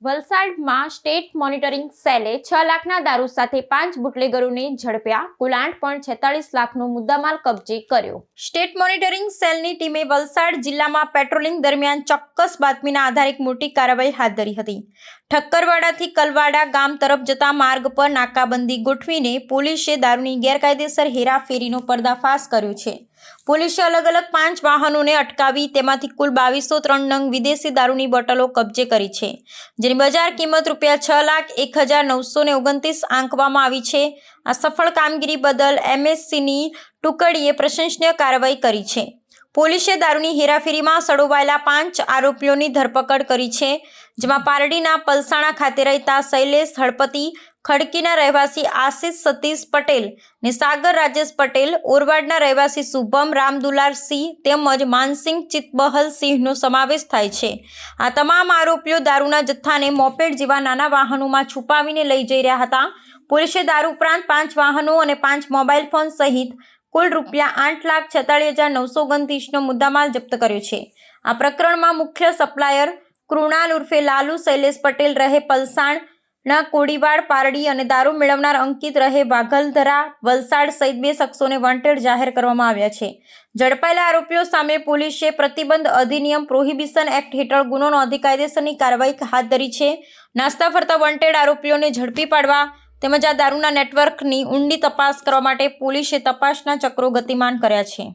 વલસાડમાં state monitoring સેલે 6 લાખના દારૂ સાથે 5 બુટલેગરોને ઝડપ્યા. કુલ 8.46 લાખનો મુદ્દામાલ કબજે કર્યો. સ્ટેટ મોનિટરિંગ સેલની ટીમે વલસાડ જિલ્લામાં પેટ્રોલિંગ દરમિયાન ચોક્કસ બાતમીના આધારે એક મોટી કાર્યવાહી હાથ ધરી હતી. ઠક્કરવાડાથી કલવાડા ગામ તરફ જતા માર્ગ પર નાકાબંધી ગોઠવીને પોલીસે દારૂની ગેરકાયદેસર હેરાફેરીનો પર્દાફાશ કર્યો છે. પોલીસે અલગ અલગ 5 વાહનોને અટકાવી તેમાંથી કુલ 2203 નંગ વિદેશી દારૂની બોટલો કબજે કરી છે, જેની બજાર કિંમત ₹6,01,929 આંકવામાં આવી છે. આ સફળ કામગીરી બદલ MSCની ટુકડીએ પ્રશંસનીય કાર્યવાહી કરી છે. પોલીસે દારૂની હેરાફેરીમાં સંડોવાયેલા 5 આરોપીઓની ધરપકડ કરી છે, જેમાં પારડીના પલસાણા ખાતે રહેતા શૈલેષ હળપતિ, ખડકીના રહેવાસી આશિષ સતીશ પટેલ ને સાગર રાજેશ પટેલ, ઓરવાડના રહેવાસી શુભમ રામદુલાર સિંહ તેમજ માનસિંહ ચિતબહલ સિંહનો સમાવેશ થાય છે. આ તમામ આરોપીઓ દારૂના જથ્થાને મોપેડ જેવા નાના વાહનોમાં છુપાવીને લઈ જઈ રહ્યા હતા. પોલીસે દારૂ ઉપરાંત 5 વાહનો અને 5 મોબાઈલ ફોન સહિત કુલ ₹8,46,929નો મુદ્દામાલ જપ્ત કર્યો છે. આ પ્રકરણમાં મુખ્ય સપ્લાયર કૃણાલ ઉર્ફે લાલુ શૈલેષ પટેલ રહે પલસાણના કોડીવાડ પારડી અને દારૂ મેળવનાર અંકિત રહે વાઘલધરા વલસાડ સહિત 2 શખ્સોને વોન્ટેડ જાહેર કરવામાં આવ્યા છે. ઝડપાયેલા આરોપીઓ સામે પોલીસે પ્રતિબંધ અધિનિયમ પ્રોહિબિશન એક્ટ હેઠળ ગુનો નોંધી કાયદેસરની કાર્યવાહી હાથ ધરી છે. નાસ્તા ફરતા વોન્ટેડ આરોપીઓને ઝડપી પાડવા તેમજ આ દારૂના નેટવર્કની ઊંડી તપાસ કરવા માટે પોલીસે તપાસના ચક્રો ગતિમાન કર્યા છે.